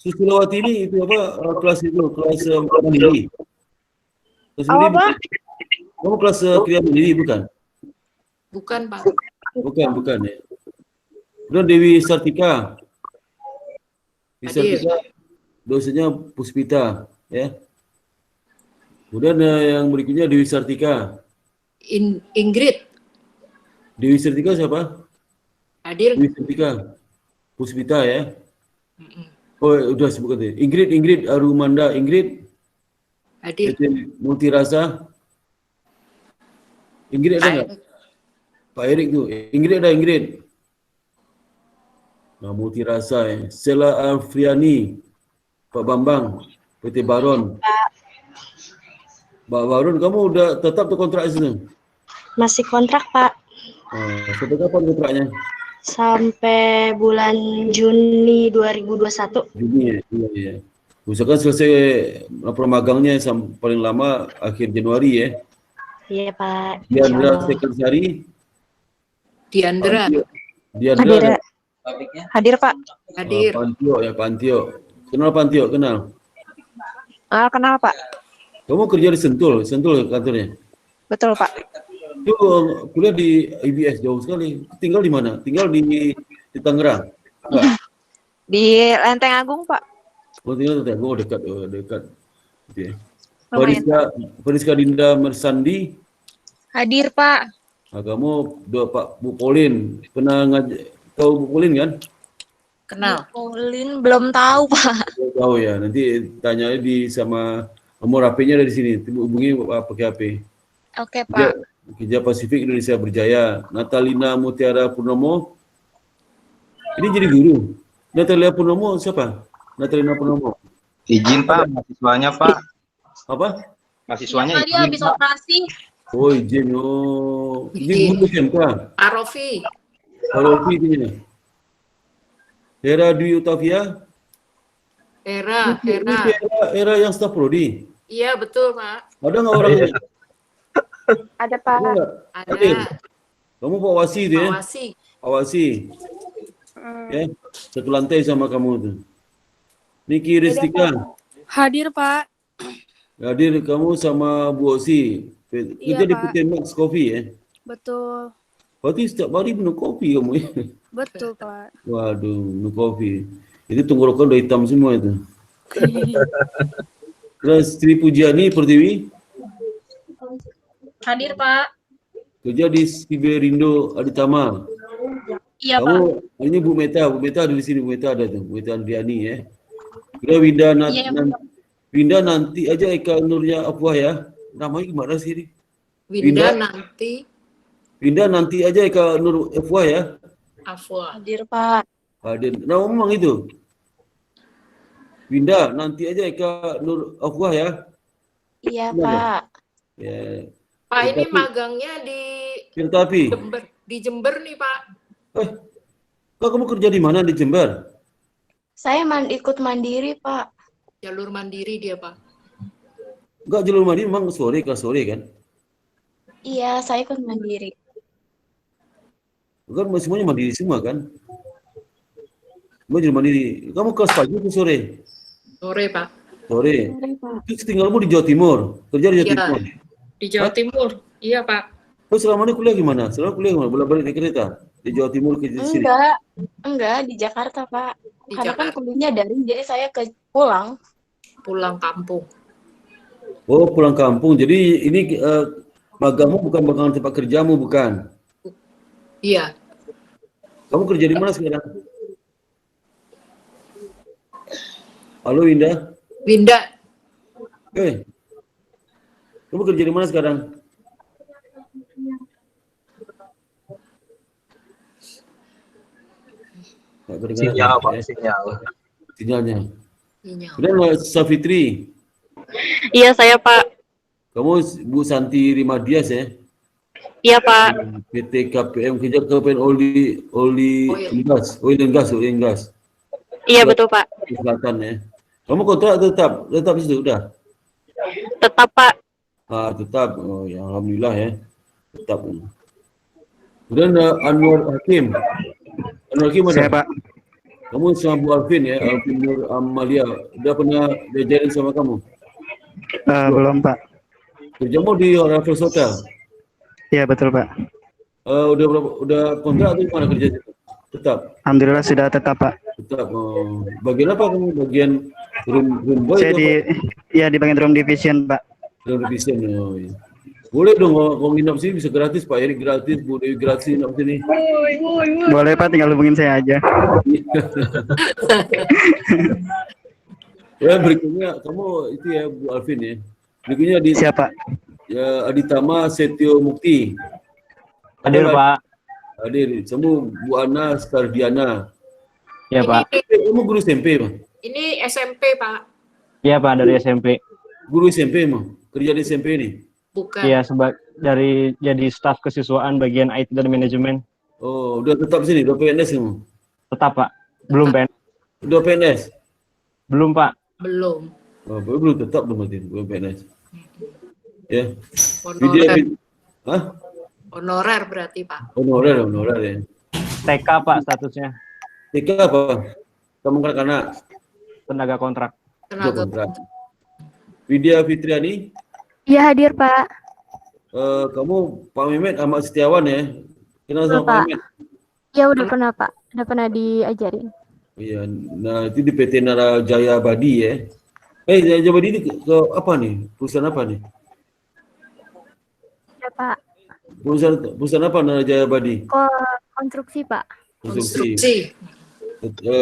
Susilowati ini itu apa kelas itu kelas mandiri. Kelas Apa, mandiri. Pak? Kamu kelas kriya mandiri bukan? Bukan, Pak. Bukan ya. Kemudian Dewi Sartika. Dewi Hadir. Sartika dosennya Puspita ya. Kemudian yang berikutnya Dewi Sartika. Ingrid Dewi Sartika siapa? hadir. Dewi Sartika. Puspita ya. Mm-mm. Oh, udah sebutkan tadi. Ingrid Arumanda, Ingrid Hadir. Multirasa. Ingrid ada nggak? Pak Erik tuh. Ingrid ada Ingrid. Nah, Multirasa ya. Sela Afriani. Pak Bambang. PT Baron. Pak Baron, kamu udah tetap tuh kontrak di sini? Masih kontrak, Pak. Sampai kapan kontraknya? Sampai bulan Juni 2021. Juni ya? Iya. Usahakan selesai laporan magangnya paling lama akhir Januari ya. Iya, Pak. Diandra Insyaallah. Sekansari. Diandra Diandra. Hadir, hadir, Pak. hadir. Pantio. Kenal Pantio, kenal. Kenal, Pak. Kamu kerja di Sentul kantornya. Betul, Pak. Itu kuliah di IBS jauh sekali. Tinggal di mana? Tinggal di Tangerang. Enggak. Di Lenteng Agung, Pak. Oh, tinggal di Tangerang. Oh, dekat. Gitu ya. Lumayan. Fariska Dinda Mersandi. Hadir, Pak. Nah, kamu Pak Bu Polin. Pernah tahu Bu Polin kan? Kenal. Polin belum tahu, Pak. Tahu ya. Nanti tanya sama nomor HP-nya dari sini. Hubungi pakai HP. Oke, Pak. Kerja Pasifik Indonesia Berjaya. Natalina Mutiara Purnomo. Ini jadi guru. Natalia Purnomo siapa? Natalina Purnomo. Izin Pak, mahasiswanya Pak. Apa? Mahasiswanya Tadi habis izin Pak. operasi. Oh, izin. Oh, izin guru SMK. Arofi. Kalau ini. Hera Dwi Utavia. Era. Era yang staf prodi. Iya, betul, Pak. Ada nggak orangnya? Ada Ada Pak. nggak? Ada. Kamu Pak Wasi itu ya? Awasi. Awasi. Ya, satu lantai sama kamu tuh. Niki Ristika. Hadir, Pak. Hadir kamu sama Bu Osi. Kerja di Pak. PT Max Coffee ya? Betul. Berarti setiap hari minum kopi kamu ya? Betul, Pak. Waduh, minum kopi. Itu tenggorokan udah hitam semua itu. Terus Sri Pujiani Pertiwi. Hadir, Pak. Kerja di Siberindo Aditama. Iya, Pak. Kamu, ini Bu Meta ada di sini, Bu Meta ada tuh, Bu Meta Andriani ya. Kira Winda nanti aja Eka Nurnya Afwah ya. Namanya gimana sih ini? Winda nanti. Winda nanti aja Eka Nur Afwah ya. Afwa. Hadir, Pak. Hadir. Nah, memang itu. Winda nanti aja Eka Nur Afwah ya. Iya, Gimana? Pak. Ya. Pak, ini Tapi- magangnya di Kereta api. Jember. Di Jember nih, Pak. Kok kamu kerja di mana di Jember? Saya ikut mandiri, Pak. Jalur mandiri dia, Pak. Enggak, jalur mandiri memang kelas sore kan? Iya, saya ikut mandiri. Kan semuanya mandiri semua kan? Semua jadi mandiri. Kamu kelas pagi atau sore? Sore, Pak. Sore. Terus tinggalmu di Jawa Timur, kerja di Jawa Iya. Timur. Di Jawa Timur. Iya, Pak. Terus selama ini kuliah gimana? Selama kuliah gimana? Bolak-balik naik kereta? Di Jawa Timur ke sini? Enggak di Jakarta, Pak. Di Karena kan Jakarta. kuliahnya daring, jadi saya pulang. Pulang kampung. Oh, pulang kampung. Jadi ini magangmu bukan magang tempat kerjamu, bukan? Iya. Kamu kerja di mana sekarang? Halo, Winda. Winda. Kamu kerja di mana sekarang? Nggak kedengaran Sinyal, ya? Pak, sinyal. Sinyalnya. Sinyal. Kemudian Safitri, Iya, saya Pak. kamu Bu Santi Rimadias ya? Iya, Pak. PT KPM, kerja KPM Oil and Gas. Iya, betul, Pak. Di Selatan ya. Kamu kontrak tetap di situ udah? Tetap, Pak. Tetap. Oh, ya, alhamdulillah ya. Tetap. Kemudian Anwar Hakim ada? Saya Pak. Kamu sama Bu Alvin ya, Alvin Nur Amalia. Udah pernah diajarin sama kamu? Belum Pak. Kerjamu di Raffles Hotel? Iya betul Pak. Udah kontrak atau mana kerja? Tetap. Alhamdulillah sudah tetap Pak. Tetap. Bagian apa kamu? Bagian room boy? Saya di bagian room division Pak. Room division. Oh, iya. Boleh dong kalau nginap sini bisa gratis, Pak Erik gratis, Bu Dewi gratis nginap sini. Boleh Pak, tinggal hubungin saya aja. Ya, berikutnya kamu itu ya Bu Alvin ya. Berikutnya di Siapa? ya Aditama Setio Mukti. Hadir Pak. Hadir. Semua Bu Ana Stardiana. Iya Pak. Kamu guru SMP, Pak? Ini SMP, Pak. Iya Pak, dari SMP. Guru SMP, Pak? Kerja di SMP nih? Bukan. Iya, jadi staf kesiswaan bagian IT dan manajemen. Oh, udah tetap sini, udah PNS kamu? Tetap Pak. Belum PNS. Udah PNS? Belum Pak. Belum. Oh, belum tetap belum berarti, belum PNS. Ya. Honorer. Hah? Honorer berarti, Pak. Honorer ya. TK Pak statusnya. TK apa? Kamu kanak-kanak? Tenaga kontrak. Tenaga Kontrak. Widya Fitriani? Iya hadir Pak. Kamu Pak Mehmet Ahmad Setiawan ya? Kenal sama Pak Mehmet? Ya udah pernah Pak. Udah pernah diajarin. Iya, nah itu di PT Nara Jaya Badi ya. Jaya Badi ini ke apa nih? Perusahaan apa nih? Ya Pak. Perusahaan apa Nara Jaya Badi? Konstruksi Pak. konstruksi.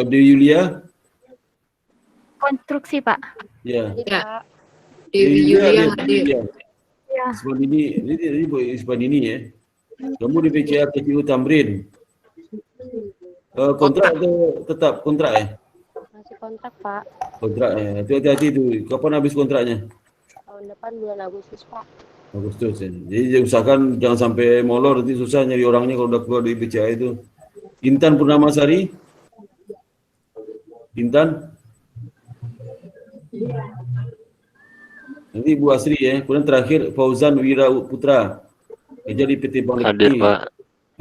Di Yulia? Konstruksi Pak. Ya. Ya. Dewi Yulia hadir. Ya. Ini Bu Ispanini ya. Kamu di PCA KCU Tamrin. Kontrak atau tetap kontrak ya? Masih kontrak, Pak. Kontrak ya. Hati-hati itu. Kapan habis kontraknya? Tahun depan bulan Agustus, Pak. Agustus ya. Jadi usahakan jangan sampai molor, nanti susah nyari orangnya kalau udah keluar dari PCA itu. Intan Purnamasari? Intan? Nanti Bu Asri ya. Kemudian terakhir Fauzan Wira Putra. Kerja di PT Bank Hadir Pak.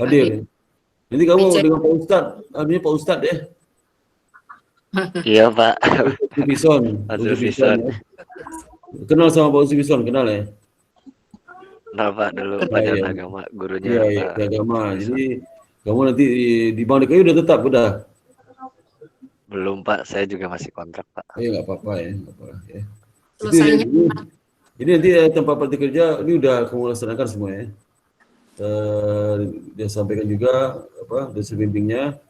Hadir ya. Nanti kamu dengan Pak Ustadz, namanya Pak Ustadz ya. Iya Pak. Bison. Hadir Bison. Ya. Kenal sama Pak Bison, kenal ya? Nah Pak dulu pelajaran agama gurunya. Iya, agama. Jadi kamu nanti di Bank DKI udah tetap udah? Belum Pak, saya juga masih kontrak Pak. Iya nggak apa-apa ya, nggak apa-apa ya. Selesainya. Ini nanti tempat praktik kerja ini udah kamu laksanakan semua ya. Dia sampaikan juga apa dosen bimbingnya.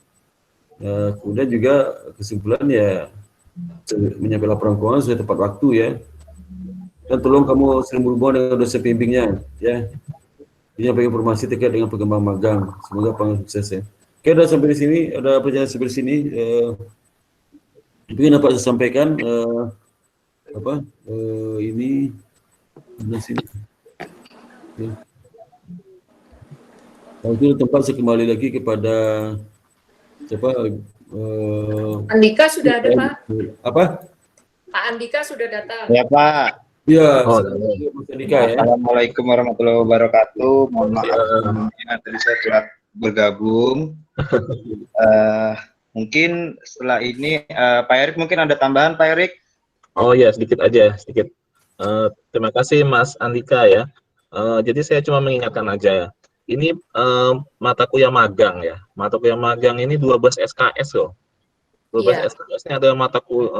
Kemudian juga kesimpulan ya menyampaikan laporan keuangan sesuai tepat waktu ya. Dan tolong kamu sering berhubungan dengan dosen bimbingnya ya. Menyampaikan informasi terkait dengan pengembangan magang. Semoga panjang sukses ya. Oke, udah sampai di sini, ada perjalanan sampai di sini. Mungkin dapat saya sampaikan ini di sini. Ya. Kalau itu tempat saya kembali lagi kepada siapa? Andika sudah ada, Pak. Apa? Pak Andika sudah datang. Ya Pak. Iya. Assalamualaikum warahmatullahi wabarakatuh. Mohon maaf sebelumnya tadi saya telat bergabung. Mungkin setelah ini Pak Erik mungkin ada tambahan Pak Erik? Oh ya, sedikit aja, sedikit. Terima kasih Mas Andika ya. Jadi saya cuma mengingatkan aja. Ini mata kuliah magang ya. Mata kuliah magang ini 12 SKS loh. 12 SKS ini adalah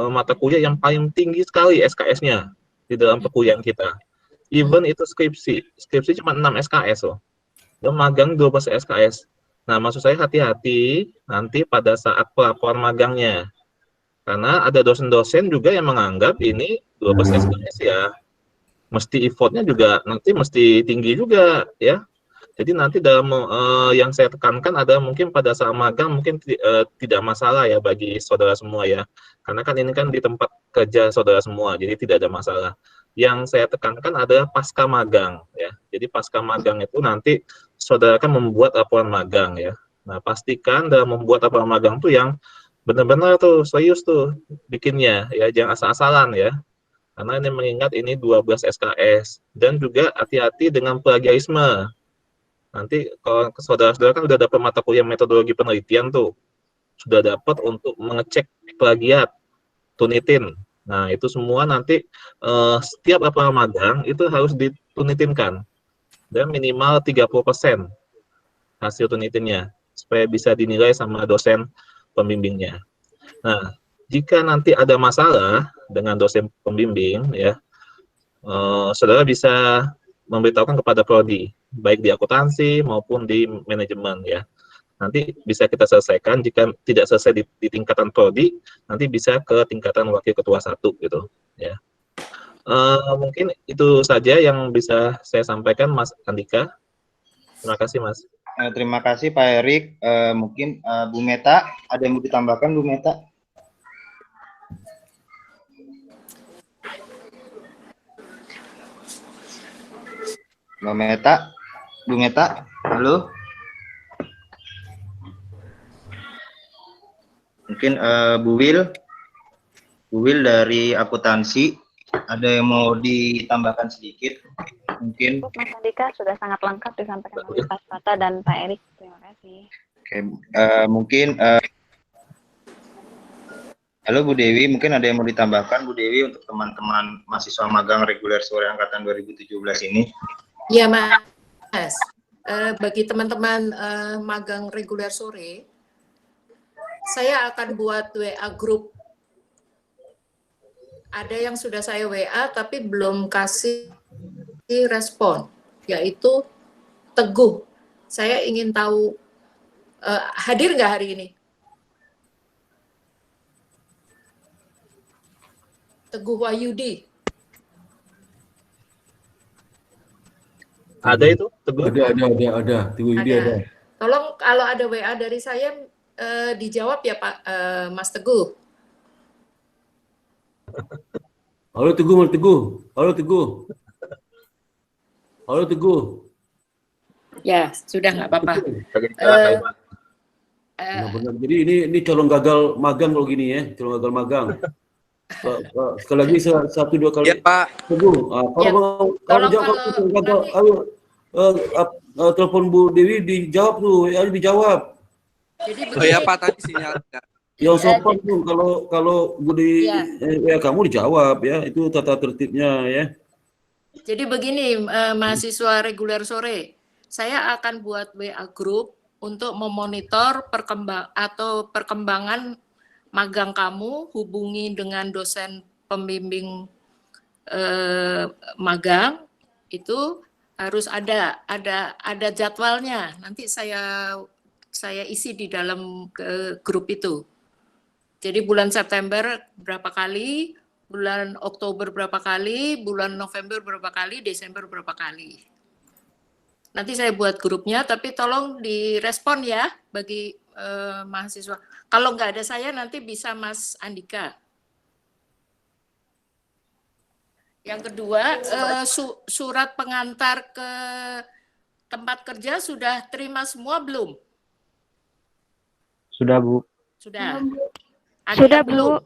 mata kuliah yang paling tinggi sekali SKS-nya di dalam perkuliahan kita. Even itu skripsi cuma 6 SKS loh. Dan magang 12 SKS. Nah, maksud saya hati-hati nanti pada saat pelaporan magangnya. Karena ada dosen-dosen juga yang menganggap ini 12 SKS ya. Mesti effortnya juga nanti mesti tinggi juga ya. Jadi nanti dalam yang saya tekankan ada mungkin pada saat magang mungkin tidak masalah ya bagi saudara semua ya. Karena kan ini kan di tempat kerja saudara semua, jadi tidak ada masalah. Yang saya tekankan adalah pasca magang ya. Jadi pasca magang itu nanti saudara kan membuat laporan magang ya. Nah, pastikan dalam membuat laporan magang tuh yang benar-benar tuh serius tuh bikinnya ya, jangan asal-asalan ya. Karena ini mengingat ini 12 SKS dan juga hati-hati dengan plagiarisme. Nanti kalau saudara-saudara kan sudah dapat mata kuliah metodologi penelitian tuh, sudah dapat untuk mengecek plagiat, tunitin. Nah, itu semua nanti setiap laporan magang itu harus ditunitinkan dan minimal 30% hasil tunitinnya supaya bisa dinilai sama dosen pembimbingnya. Nah, jika nanti ada masalah dengan dosen pembimbing ya, saudara bisa memberitahukan kepada prodi, baik di akuntansi maupun di manajemen ya. Nanti bisa kita selesaikan, jika tidak selesai di tingkatan prodi, nanti bisa ke tingkatan wakil ketua 1 gitu ya. Mungkin itu saja yang bisa saya sampaikan Mas Andika. Terima kasih Mas. Terima kasih Pak Erik. Mungkin Bu Meta ada yang mau ditambahkan Bu Meta? Bu Meta, halo. Mungkin Bu Will dari akuntansi, ada yang mau ditambahkan sedikit? Mungkin. Mas Andika sudah sangat lengkap disampaikan oleh Pak Fata dan Pak Erik. Terima kasih. Oke, mungkin halo Bu Dewi, mungkin ada yang mau ditambahkan Bu Dewi untuk teman-teman mahasiswa magang reguler sore angkatan 2017 ini? Iya Mas, bagi teman-teman magang reguler sore, saya akan buat WA group. Ada yang sudah saya WA tapi belum kasih respon, yaitu Teguh. Saya ingin tahu hadir nggak hari ini? Teguh Wahyudi. Ada itu? Teguh? Ada. Teguh Yudi ada. Tolong kalau ada WA dari saya dijawab ya Pak Mas Teguh. Halo Teguh, Halo Teguh. Ya, sudah nggak apa-apa. Benar. Jadi ini calon gagal magang kalau gini ya, calon gagal magang. Sekali lagi 1-2 kali. Ya Pak. Teguh, kalau jawab gagal, ayo telepon Bu Dewi dijawab tuh, ya dijawab. Jadi Oh ya Pak, tadi sinyal. Yang sopan tuh kalau Bu Dewi ya kamu dijawab ya, itu tata tertibnya ya. Jadi begini mahasiswa reguler sore, saya akan buat WA group untuk memonitor perkembangan magang kamu, hubungi dengan dosen pembimbing magang, itu harus ada jadwalnya. Nanti saya isi di dalam grup itu. Jadi bulan September berapa kali, bulan Oktober berapa kali, bulan November berapa kali, Desember berapa kali. Nanti saya buat grupnya, tapi tolong direspon ya bagi mahasiswa. Kalau nggak ada saya, nanti bisa Mas Andika. Yang kedua, surat pengantar ke tempat kerja sudah terima semua belum? Sudah Bu. Sudah. Sudah Bu.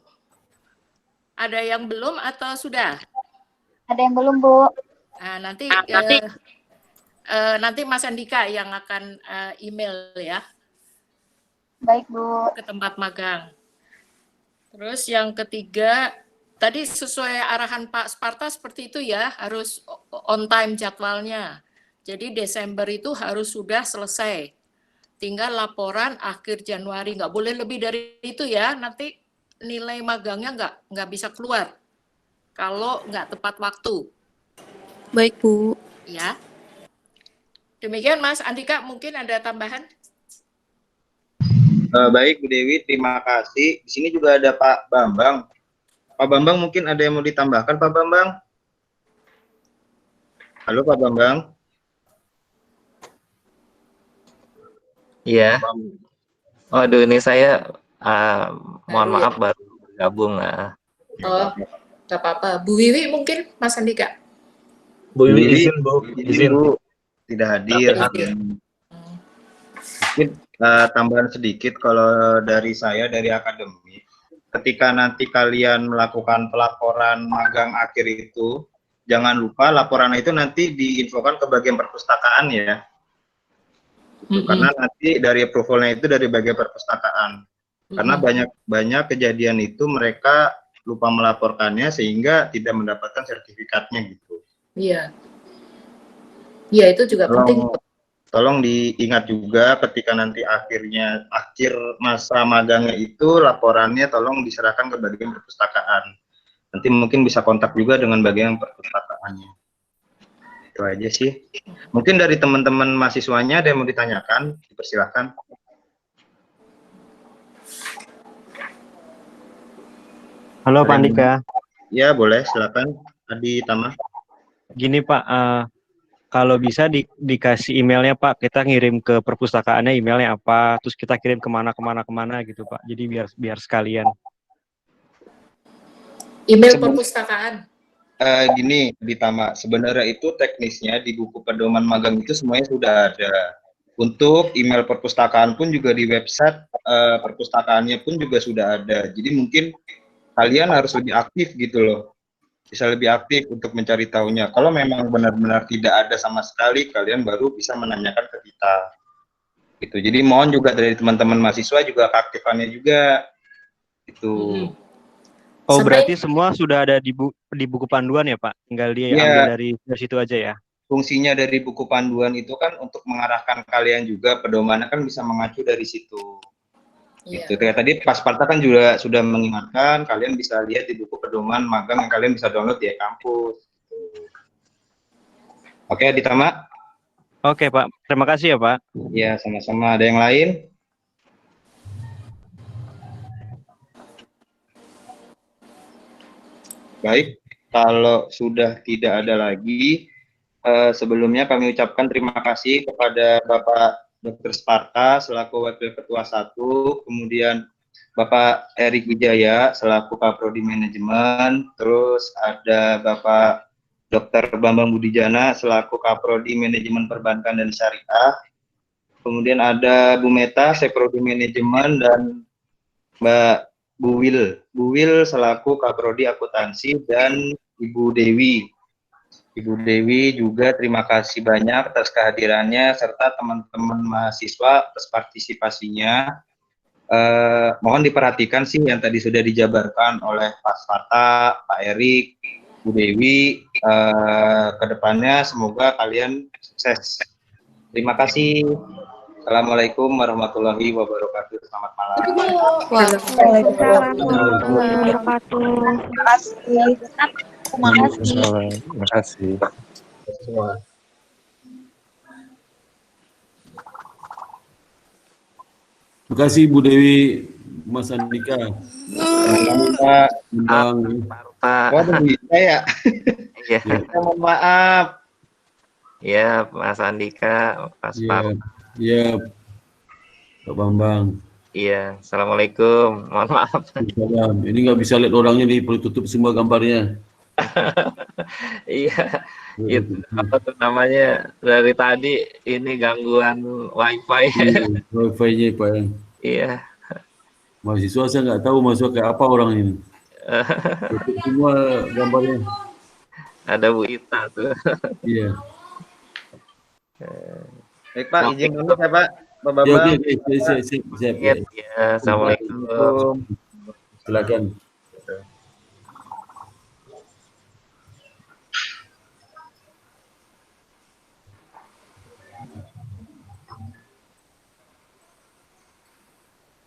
Ada yang belum atau sudah? Ada yang belum Bu? Nah, nanti nanti Mas Andika yang akan email ya Baik, Bu. ke tempat magang. Terus yang ketiga, tadi sesuai arahan Pak Sparta seperti itu ya, harus on time jadwalnya. Jadi Desember itu harus sudah selesai. Tinggal laporan akhir Januari, nggak boleh lebih dari itu ya, nanti nilai magangnya nggak bisa keluar kalau nggak tepat waktu. Baik, Bu. Ya. Demikian Mas Andika, mungkin ada tambahan? Baik Bu Dewi, terima kasih. Di sini juga ada Pak Bambang. Pak Bambang mungkin ada yang mau ditambahkan Pak Bambang? Halo Pak Bambang. Iya. Waduh, ini saya mohon Baru ya? maaf baru bergabung. Oh, nggak apa-apa. Bu Wiwi mungkin, Mas Andika? Bu Wiwi izin, Bu. Izin. Bu. Tidak hadir. Izin. Mungkin tambahan sedikit kalau dari saya, dari akademi. Ketika nanti kalian melakukan pelaporan magang akhir itu, jangan lupa laporan itu nanti diinfokan ke bagian perpustakaan ya. Karena nanti dari approval-nya itu dari bagian perpustakaan. Karena banyak kejadian itu mereka lupa melaporkannya sehingga tidak mendapatkan sertifikatnya gitu. Iya. Iya, itu juga penting. Tolong diingat juga ketika nanti akhir masa magangnya itu laporannya tolong diserahkan ke bagian perpustakaan. Nanti mungkin bisa kontak juga dengan bagian perpustakaannya. Itu aja sih. Mungkin dari teman-teman mahasiswanya ada yang mau ditanyakan, dipersilakan. Halo Pak Andika. Ya boleh, silakan Adi Tama. Gini Pak, kalau bisa dikasih emailnya Pak, kita ngirim ke perpustakaannya emailnya apa, terus kita kirim kemana gitu Pak. Jadi biar sekalian. Email perpustakaan. Gini, Ditama, sebenarnya itu teknisnya di buku pedoman magang itu semuanya sudah ada. Untuk email perpustakaan pun juga di website perpustakaannya pun juga sudah ada. Jadi mungkin kalian harus lebih aktif gitu loh. Bisa lebih aktif untuk mencari tahunya. Kalau memang benar-benar tidak ada sama sekali, kalian baru bisa menanyakan ke kita. Gitu. Jadi mohon juga dari teman-teman mahasiswa juga keaktifannya juga. Itu. Oh, berarti semua sudah ada di buku panduan ya Pak? Tinggal dia ambil dari situ aja ya? Fungsinya dari buku panduan itu kan untuk mengarahkan kalian juga, pedomannya kan bisa mengacu dari situ. Gitu. Kayak tadi Pak Sparta kan juga sudah mengingatkan, kalian bisa lihat di buku pedoman magang yang kalian bisa download di kampus. Gitu. Oke, Ditama? Oke Pak, terima kasih ya Pak. Ya, sama-sama. Ada yang lain? Baik, kalau sudah tidak ada lagi, sebelumnya kami ucapkan terima kasih kepada Bapak Dr. Sparta selaku Wakil Ketua 1, kemudian Bapak Erik Wijaya selaku Kaprodi Manajemen, terus ada Bapak Dr. Bambang Budijana selaku Kaprodi Manajemen Perbankan dan Syariah, kemudian ada Bu Meta Seprodi Manajemen, dan Mbak Bu Wil selaku Kaprodi Akuntansi, dan Ibu Dewi. Ibu Dewi juga terima kasih banyak atas kehadirannya serta teman-teman mahasiswa atas partisipasinya. Mohon diperhatikan sih yang tadi sudah dijabarkan oleh Pak Sparta, Pak Erik, Bu Dewi. Kedepannya semoga kalian sukses. Terima kasih. Assalamualaikum warahmatullahi wabarakatuh. Selamat malam. Waalaikumsalam warahmatullahi wabarakatuh. Terima kasih. Terima kasih. Terima kasih Bu Dewi, Mas Andika. Pak Bang. Waduh, bisa ya? Iya. Mohon maaf. Iya, Mas Andika, Mas Sparta. Iya, Pak Bambang. Iya, Assalamualaikum. Mohon maaf. Salam. Ini nggak bisa lihat orangnya nih, perlu tutup semua gambarnya. Iya, itu apa tuh namanya, dari tadi ini gangguan wifi. Wifi-nya Pak. Iya. Mahasiswa saya nggak tahu mahasiswa kayak apa orang ini. Tutup semua gambarnya. Ada Bu Ita tuh. Iya. Baik Pak, izin pamit ya Pak. Bapak. Ya, oke, siap. Ya, assalamualaikum. Silakan.